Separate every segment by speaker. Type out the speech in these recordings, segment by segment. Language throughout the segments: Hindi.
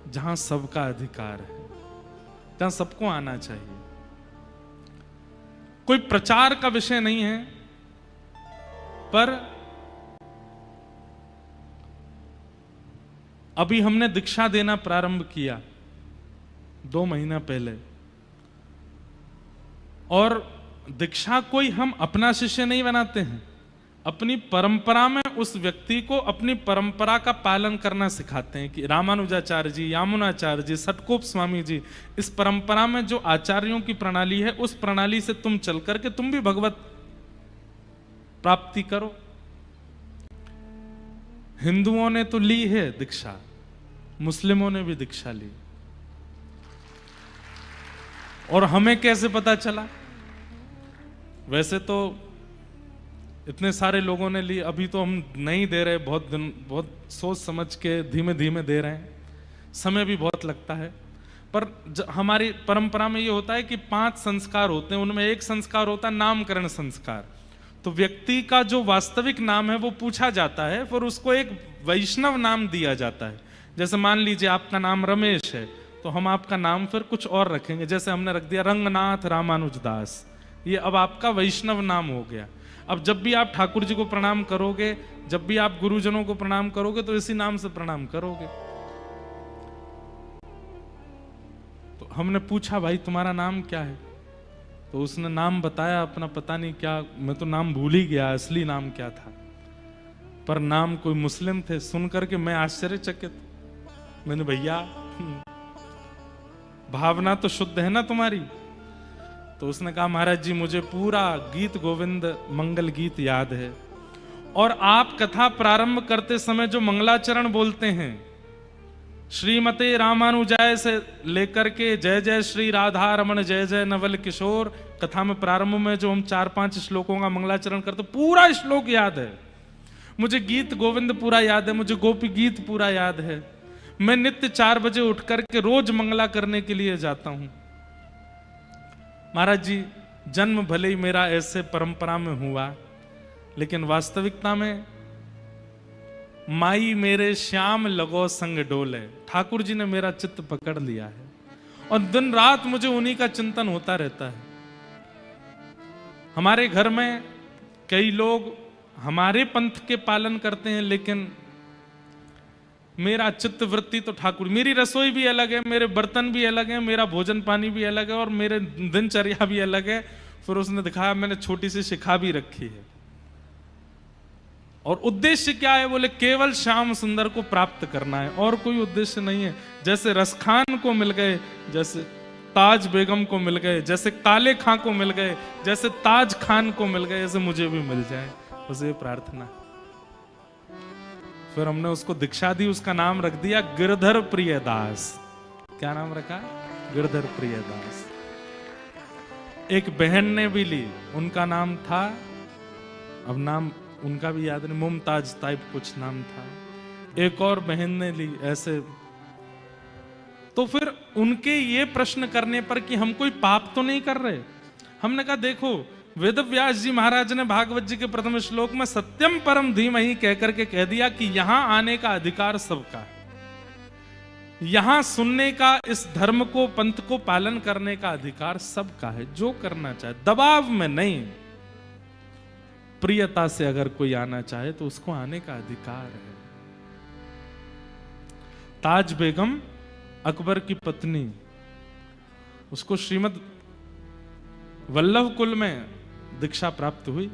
Speaker 1: जहां सबका अधिकार है, जहां सबको आना चाहिए। कोई प्रचार का विषय नहीं है, पर अभी हमने दीक्षा देना प्रारंभ किया 2 महीना पहले, और दीक्षा कोई हम अपना शिष्य नहीं बनाते हैं, अपनी परंपरा में उस व्यक्ति को अपनी परंपरा का पालन करना सिखाते हैं कि रामानुजाचार्य जी, यामुनाचार्य जी, सटकोप स्वामी जी, इस परंपरा में जो आचार्यों की प्रणाली है, उस प्रणाली से तुम चल करके तुम भी भगवत प्राप्ति करो। हिंदुओं ने तो ली है दीक्षा, मुस्लिमों ने भी दीक्षा ली, और हमें कैसे पता चला? वैसे तो इतने सारे लोगों ने ली, अभी तो हम नहीं दे रहे, बहुत सोच समझ के धीमे धीमे दे रहे हैं, समय भी बहुत लगता है। पर हमारी परंपरा में ये होता है कि 5 संस्कार होते हैं, उनमें एक संस्कार होता है नामकरण संस्कार। तो व्यक्ति का जो वास्तविक नाम है वो पूछा जाता है, फिर उसको एक वैष्णव नाम दिया जाता है। जैसे मान लीजिए आपका नाम रमेश है, तो हम आपका नाम फिर कुछ और रखेंगे, जैसे हमने रख दिया रंगनाथ रामानुजदास, ये अब आपका वैष्णव नाम हो गया। अब जब भी आप ठाकुर जी को प्रणाम करोगे, जब भी आप गुरुजनों को प्रणाम करोगे, तो इसी नाम से प्रणाम करोगे। तो हमने पूछा भाई तुम्हारा नाम क्या है? तो उसने नाम बताया अपना, पता नहीं क्या, मैं तो नाम भूल ही गया असली नाम क्या था, पर नाम कोई मुस्लिम थे। सुन करके मैं आश्चर्यचकित, मैंने भैया भावना तो शुद्ध है ना तुम्हारी? तो उसने कहा महाराज जी मुझे पूरा गीत गोविंद मंगल गीत याद है, और आप कथा प्रारंभ करते समय जो मंगलाचरण बोलते हैं, श्रीमते रामानुजाय से लेकर के जय जय श्री राधा रमण जय जय नवल किशोर, कथा में प्रारंभ में जो हम 4-5 श्लोकों का मंगलाचरण करते, पूरा श्लोक याद है मुझे, गीत गोविंद पूरा याद है मुझे, गोपी गीत पूरा याद है। मैं नित्य 4 बजे उठ करके रोज मंगला करने के लिए जाता हूं। महाराज जी जन्म भले ही मेरा ऐसे परंपरा में हुआ, लेकिन वास्तविकता में माई मेरे श्याम लगो संग डोले, ठाकुर जी ने मेरा चित्त पकड़ लिया है, और दिन रात मुझे उन्हीं का चिंतन होता रहता है। हमारे घर में कई लोग हमारे पंथ के पालन करते हैं, लेकिन मेरा चित्त वृत्ति तो ठाकुर, मेरी रसोई भी अलग है, मेरे बर्तन भी अलग है, मेरा भोजन पानी भी अलग है, और मेरे दिनचर्या भी अलग है। फिर उसने दिखाया, मैंने छोटी सी शिखा भी रखी है, और उद्देश्य क्या है? बोले केवल श्याम सुंदर को प्राप्त करना है, और कोई उद्देश्य नहीं है। जैसे रसखान को मिल गए, जैसे ताज बेगम को मिल गए, जैसे काले खां को मिल गए, जैसे ताज खान को मिल गए, ऐसे मुझे भी मिल जाए, बस ये प्रार्थना। फिर हमने उसको दीक्षा दी, उसका नाम रख दिया गिरधर प्रियदास। क्या नाम रखा? गिरधर प्रियदास। एक बहन ने भी ली, उनका नाम था, अब नाम उनका भी याद नहीं, मुमताज टाइप कुछ नाम था। एक और बहन ने ली ऐसे। तो फिर उनके ये प्रश्न करने पर कि हम कोई पाप तो नहीं कर रहे, हमने कहा देखो वेद व्यास जी महाराज ने भागवत जी के प्रथम श्लोक में सत्यम परम धीमहि कहकर के कह दिया कि यहां आने का अधिकार सबका है, यहां सुनने का, इस धर्म को पंथ को पालन करने का अधिकार सबका है, जो करना चाहे, दबाव में नहीं, प्रियता से अगर कोई आना चाहे तो उसको आने का अधिकार है। ताज बेगम अकबर की पत्नी, उसको श्रीमद वल्लभ कुल में दीक्षा प्राप्त हुई,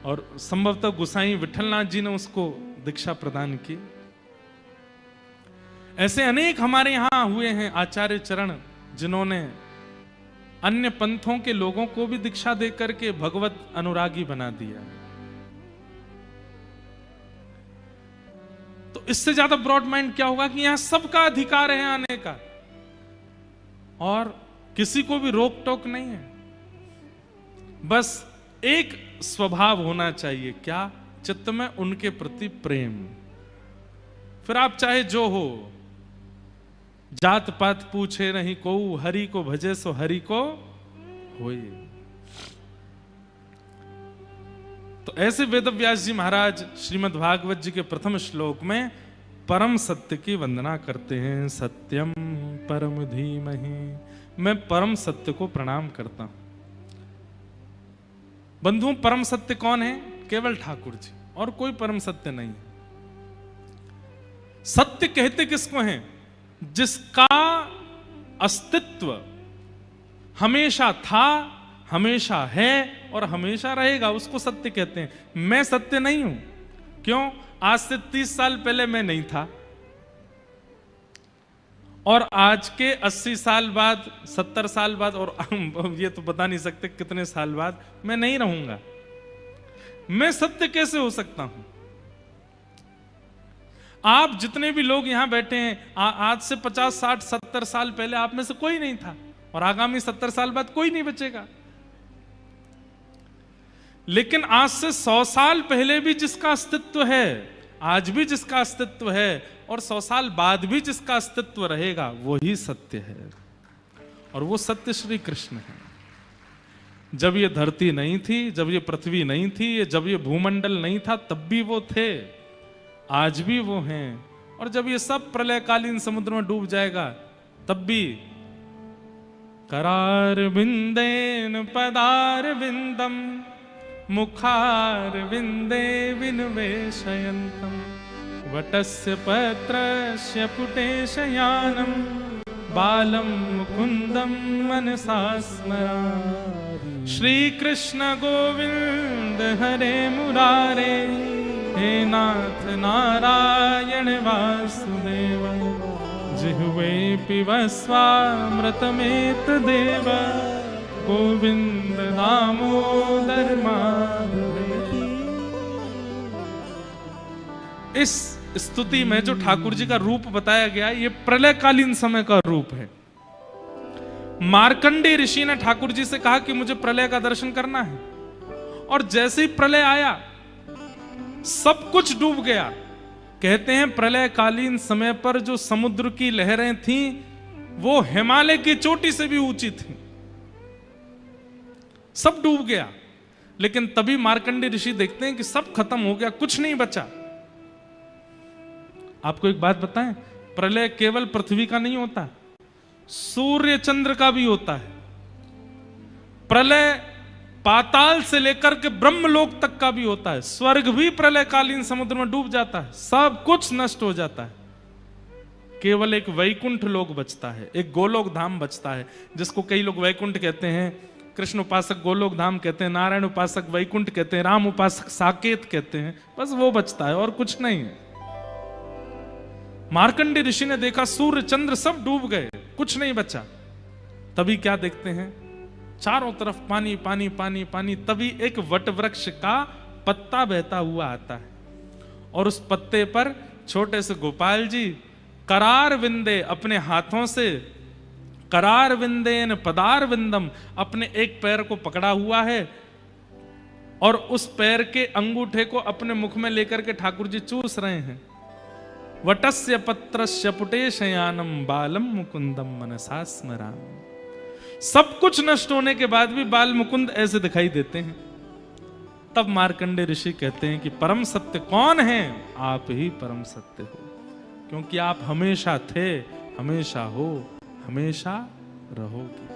Speaker 1: और संभवतः गुसाई विठलनाथ जी ने उसको दीक्षा प्रदान की। ऐसे अनेक हमारे यहां हुए हैं आचार्य चरण, जिन्होंने अन्य पंथों के लोगों को भी दीक्षा देकर के भगवत अनुरागी बना दिया। तो इससे ज्यादा ब्रॉड माइंड क्या होगा कि यहां सबका अधिकार है आने का, और किसी को भी रोक टोक नहीं है, बस एक स्वभाव होना चाहिए, क्या? चित्त में उनके प्रति प्रेम। फिर आप चाहे जो हो, जात पात पूछे नहीं को, हरि को भजे सो हरि को होए। तो ऐसे वेद व्यास जी महाराज श्रीमद् भागवत जी के प्रथम श्लोक में परम सत्य की वंदना करते हैं। सत्यम परम धीमहि, मैं परम सत्य को प्रणाम करता हूं। बंधुओं, परम सत्य कौन है? केवल ठाकुर जी, और कोई परम सत्य नहीं है। सत्य कहते किसको हैं? जिसका अस्तित्व हमेशा था, हमेशा है और हमेशा रहेगा, उसको सत्य कहते हैं। मैं सत्य नहीं हूं। क्यों? आज से 30 साल पहले मैं नहीं था, और आज के 80 साल बाद, 70 साल बाद, और ये तो बता नहीं सकते कितने साल बाद मैं नहीं रहूंगा। मैं सत्य कैसे हो सकता हूं? आप जितने भी लोग यहां बैठे हैं, आज से 50, 60, 70 साल पहले आप में से कोई नहीं था, और आगामी 70 साल बाद कोई नहीं बचेगा। लेकिन आज से 100 साल पहले भी जिसका अस्तित्व है, आज भी जिसका अस्तित्व है, और 100 साल बाद भी जिसका अस्तित्व रहेगा, वही सत्य है। और वो सत्य श्री कृष्ण है। जब ये धरती नहीं थी, जब ये पृथ्वी नहीं थी, जब ये भूमंडल नहीं था, तब भी वो थे, आज भी वो हैं। और जब ये सब प्रलयकालीन समुद्र में डूब जाएगा, तब भी करार बिंदेन पदार बिंदम मुखार बिंदे विनवेशयन्तम वटस्य पत्रस्य पुटे शयानम बालम मुकुंदम मनसा स्मरामि। श्री कृष्ण गोविंद हरे मुरारे, हे नाथ नारायण वासुदेव, जिह्वे पिबस्वामृतमेतदेव, गोविंद दामोदर माधवेति। इस स्तुति में जो ठाकुर जी का रूप बताया गया, ये प्रलयकालीन समय का रूप है। मार्कंडेय ऋषि ने ठाकुर जी से कहा कि मुझे प्रलय का दर्शन करना है, और जैसे ही प्रलय आया सब कुछ डूब गया। कहते हैं प्रलयकालीन समय पर जो समुद्र की लहरें थीं, वो हिमालय की चोटी से भी ऊंची थीं। सब डूब गया। लेकिन तभी मार्कंडेय ऋषि देखते हैं कि सब खत्म हो गया, कुछ नहीं बचा। आपको एक बात बताएं, प्रलय केवल पृथ्वी का नहीं होता, सूर्य चंद्र का भी होता है। प्रलय पाताल से लेकर के ब्रह्मलोक तक का भी होता है। स्वर्ग भी प्रलयकालीन समुद्र में डूब जाता है, सब कुछ नष्ट हो जाता है। केवल एक वैकुंठ लोक बचता है, एक गोलोक धाम बचता है, जिसको कई लोग वैकुंठ कहते हैं, कृष्ण उपासक गोलोक धाम कहते हैं, नारायण उपासक वैकुंठ कहते हैं, राम उपासक साकेत कहते हैं। बस वो बचता है और कुछ नहीं है। मार्कंडेय ऋषि ने देखा सूर्य चंद्र सब डूब गए, कुछ नहीं बचा। तभी क्या देखते हैं? चारों तरफ पानी पानी पानी पानी। तभी एक वट वृक्ष का पत्ता बहता हुआ आता है, और उस पत्ते पर छोटे से गोपाल जी करार विंदे अपने हाथों से, करार विंदेन पदार विंदम, अपने एक पैर को पकड़ा हुआ है, और उस पैर के अंगूठे को अपने मुख में लेकर के ठाकुर जी चूस रहे हैं। वटस्य पत्रस्य पुटे शयानम बालम मुकुंदम मनसा स्मरामि। सब कुछ नष्ट होने के बाद भी बाल मुकुंद ऐसे दिखाई देते हैं। तब मार्कंडेय ऋषि कहते हैं कि परम सत्य कौन है? आप ही परम सत्य हो, क्योंकि आप हमेशा थे, हमेशा हो, हमेशा रहोगे।